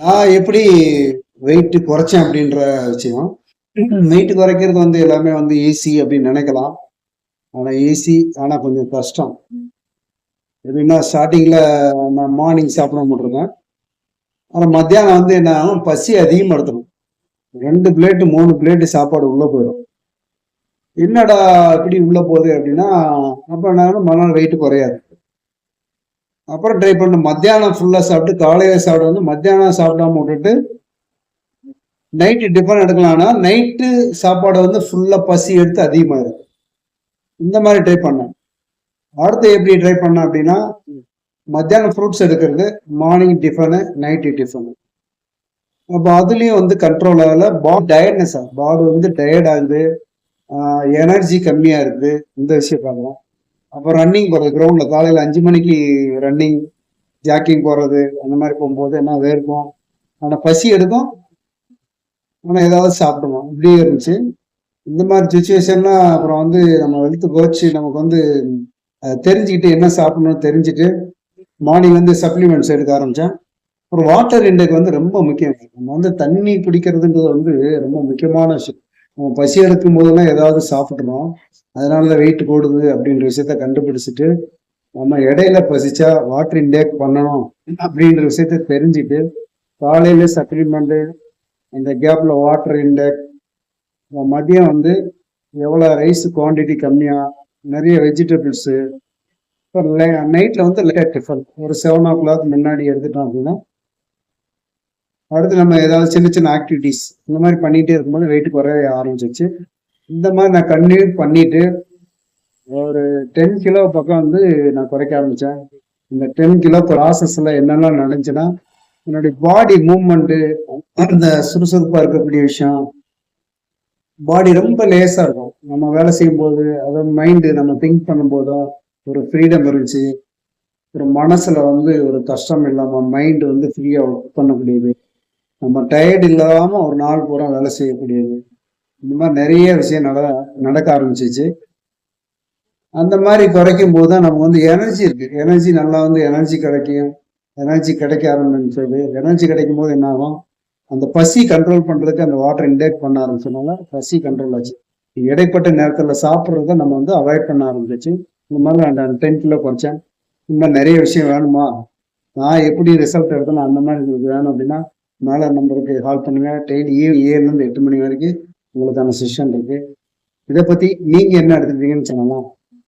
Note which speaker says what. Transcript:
Speaker 1: நான் எப்படி வெயிட் குறைச்சேன் அப்படின்ற விஷயம். வெயிட் குறைக்கிறது வந்து எல்லாமே வந்து ஈஸி அப்படின்னு நினைக்கலாம். ஆனா ஈஸி, ஆனா கொஞ்சம் கஷ்டம். எப்படின்னா ஸ்டார்டிங்ல நான் மார்னிங் சாப்பிட மாட்டிருந்தேன். ஆனா மத்தியானம் வந்து என்ன ஆகும், பசி அதிகப்படுத்தணும். 2 பிளேட் 3 பிளேட் சாப்பாடு உள்ள போயிடும். என்னடா இப்படி உள்ள போகுது அப்படின்னா, அப்ப நான் மறுநாள் வெயிட் குறையாது. அப்புறம் ட்ரை பண்ண மத்தியானம் ஃபுல்லா சாப்பிட்டு காலையில சாப்பிட வந்து மத்தியானம் சாப்பிடாம விட்டுட்டு நைட்டு டிஃபன் எடுக்கலாம்னா நைட்டு சாப்பாடை வந்து ஃபுல்லா பசி எடுத்து அதிகமாயிடும். இந்த மாதிரி ட்ரை பண்ணேன். அடுத்து எப்படி ட்ரை பண்ணேன் அப்படின்னா, மத்தியானம் ஃப்ரூட்ஸ் எடுக்கிறது, மார்னிங் டிஃபனு, நைட்டு டிஃபனு. அப்போ அதுலயும் வந்து கண்ட்ரோல் ஆகல. பாடி டயர்ட்னஸ் ஆகும், பாடி வந்து டயர்ட் ஆகுது, எனர்ஜி கம்மியா இருக்குது. இந்த விஷயம் பார்க்கலாம். அப்போ ரன்னிங் போறது, கிரவுண்ட்ல காலையில 5 மணிக்கு ரன்னிங், ஜாக்கிங் போறது, அந்த மாதிரி போகும்போது என்ன வேர்க்கும், ஆனா பசி எடுக்கும், ஆனா ஏதாவது சாப்பிடுவோம், இப்படியே இருந்துச்சு. இந்த மாதிரி சுச்சுவேஷன்லாம் அப்புறம் வந்து நம்ம வெல்த் கோச் நமக்கு வந்து தெரிஞ்சுக்கிட்டு என்ன சாப்பிடணும்னு தெரிஞ்சுட்டு மார்னிங் வந்து சப்ளிமெண்ட்ஸ் எடுக்க ஆரம்பித்தேன். அப்புறம் வாட்டர் இன்டேக் வந்து ரொம்ப முக்கியம். நம்ம வந்து தண்ணி குடிக்கிறதுன்றது வந்து ரொம்ப முக்கியமான விஷயம். நம்ம பசி எடுக்கும் போதெல்லாம் ஏதாவது சாப்பிட்றோம், அதனால தான் வெயிட் போடுது அப்படின்ற விஷயத்த கண்டுபிடிச்சிட்டு நம்ம இடையில பசிச்சா வாட்டர் இன்டேக் பண்ணணும் அப்படின்ற விஷயத்த தெரிஞ்சுட்டு காலையில சப்ளிமெண்ட், அந்த கேப்ல வாட்டர் இன்டேக், மதியம் வந்து எவ்வளோ ரைஸ் குவான்டிட்டி கம்மியாக, நிறைய வெஜிடபிள்ஸு, இப்போ நைட்டில் வந்து லேட் டிஃபன் ஒரு 7 o'clock முன்னாடி எடுத்துட்டோம் அப்படின்னா அடுத்து நம்ம ஏதாவது சின்ன சின்ன ஆக்டிவிட்டீஸ் இந்த மாதிரி பண்ணிகிட்டே இருக்கும்போது வெயிட் குறைய ஆரம்பிச்சிச்சு. இந்த மாதிரி நான் கண்டினியூ பண்ணிட்டு ஒரு 10 கிலோ பக்கம் வந்து நான் குறைக்க ஆரம்பித்தேன். இந்த 10 கிலோ ப்ராசஸில் என்னெல்லாம் நடந்துச்சுன்னா, என்னுடைய பாடி மூவ்மெண்ட்டு, அந்த சுறுசுறுப்பாக இருக்கக்கூடிய விஷயம், பாடி ரொம்ப லேசாக இருக்கும். நம்ம வேலை செய்யும்போது அதாவது மைண்டு நம்ம திங்க் பண்ணும்போதும் ஒரு ஃப்ரீடம் இருந்துச்சு. ஒரு மனசில் வந்து ஒரு கஷ்டம் இல்லாமல் மைண்டு வந்து ஃப்ரீயாக ஒர்க் பண்ணக்கூடியது. நம்ம டயர்டு இல்லாமல் ஒரு நாள் பூரா வேலை செய்யக்கூடியது. இந்த மாதிரி நிறைய விஷயம் நடக்க ஆரம்பிச்சிச்சு. அந்த மாதிரி குறைக்கும் போது தான் நமக்கு வந்து எனர்ஜி இருக்கு. எனர்ஜி நல்லா வந்து எனர்ஜி கிடைக்கும். எனர்ஜி கிடைக்க ஆரம்பிச்சது. எனர்ஜி கிடைக்கும் போது என்ன ஆகும், அந்த பசி கண்ட்ரோல் பண்றதுக்கு அந்த வாட்டர் இன்டேக் பண்ண ஆரம்பிச்சதுனால பசி கண்ட்ரோல் ஆச்சு. இடைப்பட்ட நேரத்தில் சாப்பிட்றத நம்ம வந்து அவாய்ட் பண்ண ஆரம்பிச்சிச்சு. இந்த மாதிரி நான் 10 கிலோ குறைச்சேன். இந்த மாதிரி நிறைய விஷயம் வேணுமா, நான் எப்படி ரிசல்ட் எடுத்தேன்னு அந்த மாதிரி உங்களுக்கு வேணும் அப்படின்னா மேலே நம்பருக்கு கால் பண்ணுங்க. டெய்லி 7 to 8 மணி வரைக்கும் உங்களுக்கான செஷன் இருக்கு. இதை பத்தி நீங்க என்ன எடுத்துக்கிட்டீங்கன்னு சொல்லலாம்.